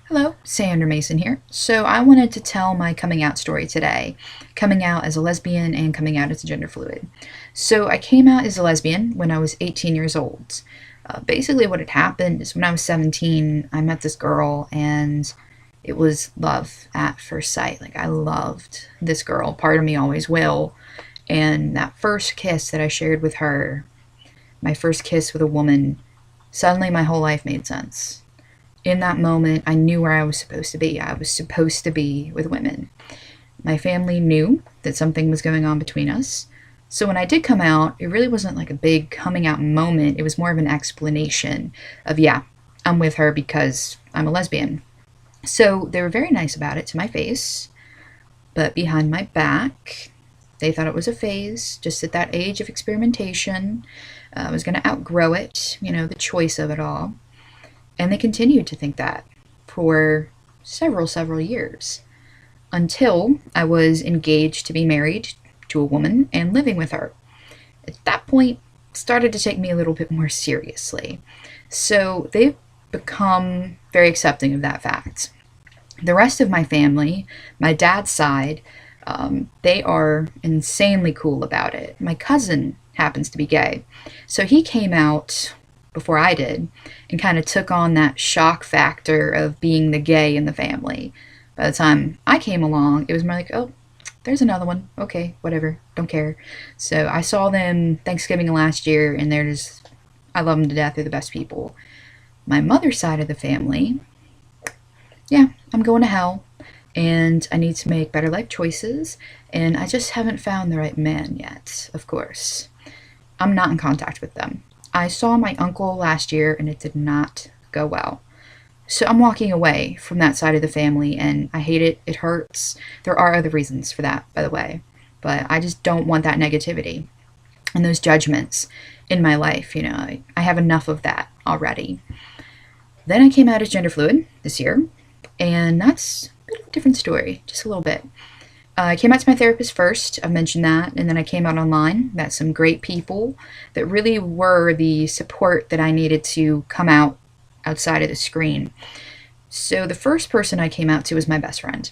Hello, Sandra Mason here. So I wanted to tell my coming out story today, coming out as a lesbian and coming out as a gender fluid. So I came out as a lesbian when I was 18 years old. Basically, what had happened is when I was 17, I met this girl and it was love at first sight. Like, I loved this girl. Part of me always will. And that first kiss that I shared with her, my first kiss with a woman, suddenly my whole life made sense. In that moment, I knew where I was supposed to be. I was supposed to be with women. My family knew that something was going on between us. So when I did come out, it really wasn't like a big coming out moment. It was more of an explanation of, yeah, I'm with her because I'm a lesbian. So they were very nice about it to my face, but behind my back, they thought it was a phase, just at that age of experimentation. I was going to outgrow it, the choice of it all. And they continued to think that for several years until I was engaged to be married to a woman and living with her. At that point, started to take me a little bit more seriously. So they've become very accepting of that fact. The rest of my family, my dad's side, they are insanely cool about it. My cousin happens to be gay. So he came out before I did and kind of took on that shock factor of being the gay in the family. By the time I came along, it was more like, oh, there's another one. Okay, whatever. Don't care. So I saw them Thanksgiving last year, and I love them to death. They're the best people. My mother's side of the family, yeah, I'm going to hell, and I need to make better life choices, and I just haven't found the right man yet, of course. I'm not in contact with them. I saw my uncle last year, and it did not go well. So I'm walking away from that side of the family, and I hate it. It hurts. There are other reasons for that, by the way, but I just don't want that negativity and those judgments in my life. I have enough of that already. Then I came out as gender fluid this year, and that's a bit of a different story, just a little bit. I came out to my therapist first. I've mentioned that. And then I came out online. Met some great people that really were the support that I needed to come out outside of the screen. So the first person I came out to was my best friend.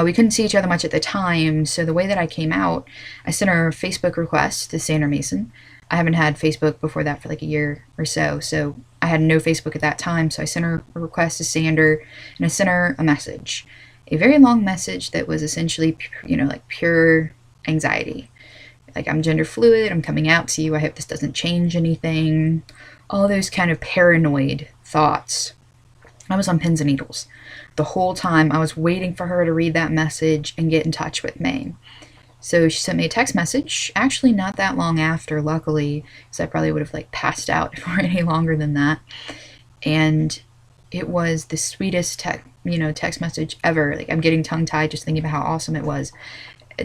We couldn't see each other much at the time. So the way that I came out, I sent her a Facebook request to Sandra Mason. I haven't had Facebook before that for like a year or so. So I had no Facebook at that time. So I sent her a request to Sandra, and I sent her a message. A very long message that was essentially, like pure anxiety. Like, I'm gender fluid, I'm coming out to you, I hope this doesn't change anything. All those kind of paranoid thoughts. I was on pins and needles. The whole time I was waiting for her to read that message and get in touch with me. So she sent me a text message, actually not that long after, luckily, because I probably would have passed out for any longer than that. And it was the sweetest text message ever. Like, I'm getting tongue tied just thinking about how awesome it was.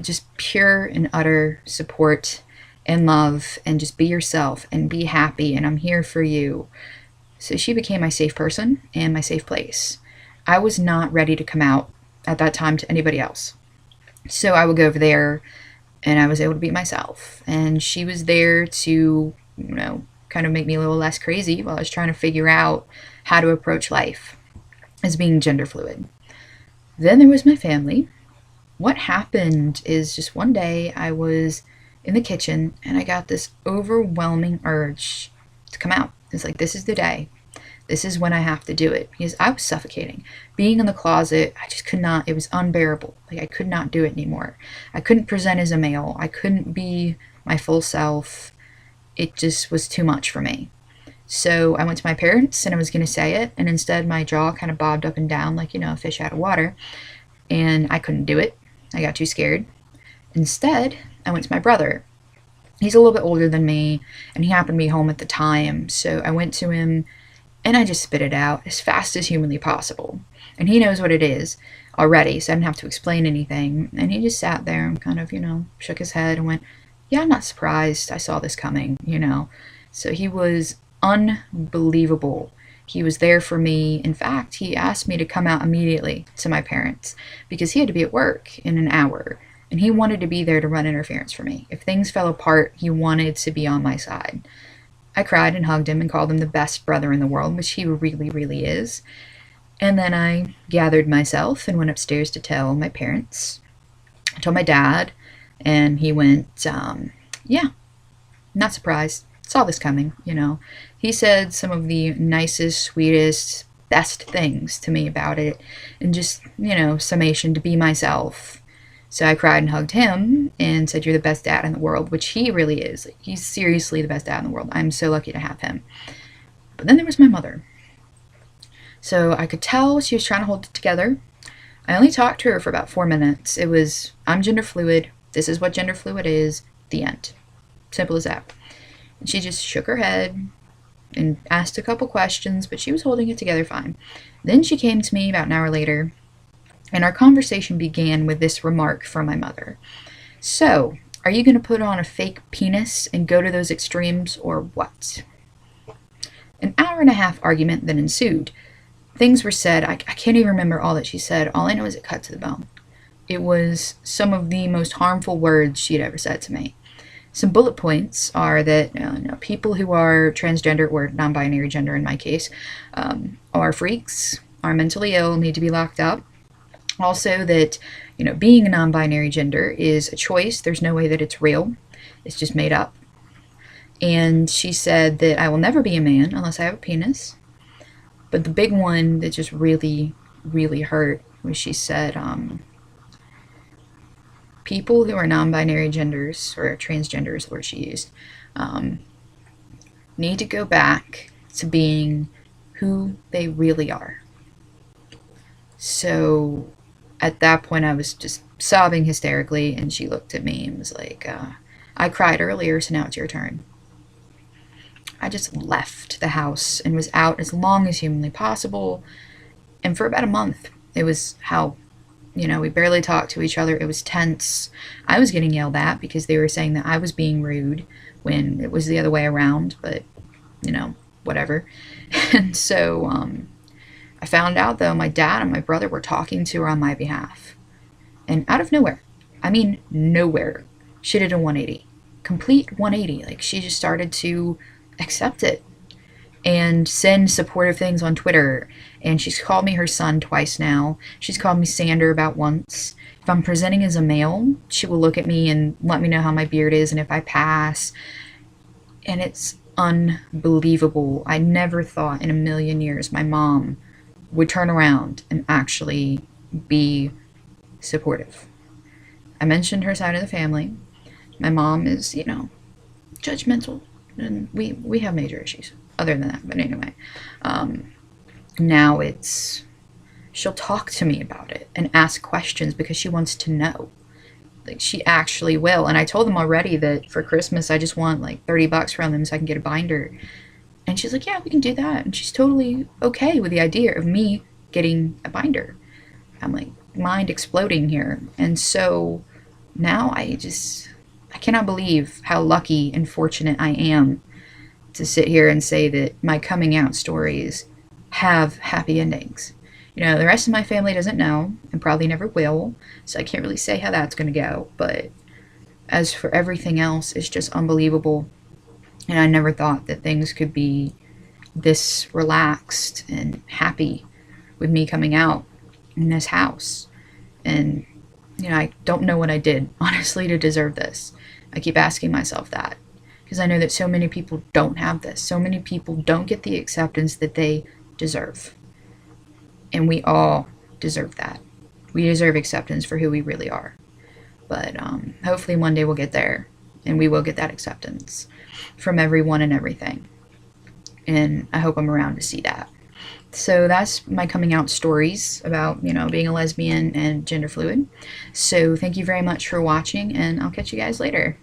Just pure and utter support and love, and just be yourself and be happy, and I'm here for you. So she became my safe person and my safe place. I was not ready to come out at that time to anybody else. So I would go over there and I was able to be myself. And she was there to, kind of make me a little less crazy while I was trying to figure out how to approach life as being gender fluid. Then there was my family. What happened is, just one day I was in the kitchen and I got this overwhelming urge to come out. It's like, this is the day. This is when I have to do it, because I was suffocating. Being in the closet, I just could not, it was unbearable. Like, I could not do it anymore. I couldn't present as a male. I couldn't be my full self. It just was too much for me. So I went to my parents and I was going to say it, and instead my jaw kind of bobbed up and down like, a fish out of water, and I couldn't do it. I got too scared. Instead, I went to my brother. He's a little bit older than me, and he happened to be home at the time, so I went to him and I just spit it out as fast as humanly possible. And he knows what it is already, so I didn't have to explain anything. And he just sat there and kind of, shook his head and went, yeah, I'm not surprised. I saw this coming. So he was unbelievable. He was there for me. In fact, he asked me to come out immediately to my parents because he had to be at work in an hour. And he wanted to be there to run interference for me. If things fell apart, he wanted to be on my side. I cried and hugged him and called him the best brother in the world, which he really, really is. And then I gathered myself and went upstairs to tell my parents. I told my dad, and he went, yeah, not surprised. Saw this coming, you know. He said some of the nicest, sweetest, best things to me about it, and just, summation to be myself. So I cried and hugged him and said, "You're the best dad in the world," which he really is. He's seriously the best dad in the world. I'm so lucky to have him. But then there was my mother. So I could tell she was trying to hold it together. I only talked to her for about 4 minutes. It was, "I'm gender fluid. This is what gender fluid is. The end." Simple as that. And she just shook her head and asked a couple questions, but she was holding it together fine. Then she came to me about an hour later, and our conversation began with this remark from my mother. "So, are you going to put on a fake penis and go to those extremes, or what?" An hour and a half argument then ensued. Things were said. I can't even remember all that she said. All I know is it cut to the bone. It was some of the most harmful words she had ever said to me. Some bullet points are that people who are transgender or non-binary gender in my case are freaks, are mentally ill, need to be locked up. Also that being a non-binary gender is a choice. There's no way that it's real. It's just made up. And she said that I will never be a man unless I have a penis. But the big one that just really, really hurt was she said, people who are non-binary genders, or transgenders, the word she used, need to go back to being who they really are. So at that point I was just sobbing hysterically, and she looked at me and was like, "I cried earlier, so now it's your turn." I just left the house and was out as long as humanly possible. And for about a month, it was how, we barely talked to each other. It was tense. I was getting yelled at because they were saying that I was being rude when it was the other way around, but, whatever. And so I found out, though, my dad and my brother were talking to her on my behalf. And out of nowhere, I mean nowhere, she did a 180. Complete 180. Like, she just started to accept it and send supportive things on Twitter. And she's called me her son twice now. She's called me Sander about once. If I'm presenting as a male, she will look at me and let me know how my beard is and if I pass. And it's unbelievable. I never thought in a million years my mom would turn around and actually be supportive. I mentioned her side of the family. My mom is, judgmental. And we have major issues other than that. But anyway, now she'll talk to me about it and ask questions because she wants to know. Like, she actually will. And I told them already that for Christmas, I just want like $30 from them so I can get a binder. And she's like, "Yeah, we can do that." And she's totally okay with the idea of me getting a binder. I'm like, mind exploding here. And so now I cannot believe how lucky and fortunate I am to sit here and say that my coming out stories have happy endings. The rest of my family doesn't know and probably never will, so I can't really say how that's going to go. But as for everything else, it's just unbelievable. And I never thought that things could be this relaxed and happy with me coming out in this house. And, I don't know what I did, honestly, to deserve this. I keep asking myself that because I know that so many people don't have this. So many people don't get the acceptance that they deserve. And we all deserve that. We deserve acceptance for who we really are. But hopefully one day we'll get there and we will get that acceptance from everyone and everything. And I hope I'm around to see that. So that's my coming out stories about, being a lesbian and gender fluid. So thank you very much for watching, and I'll catch you guys later.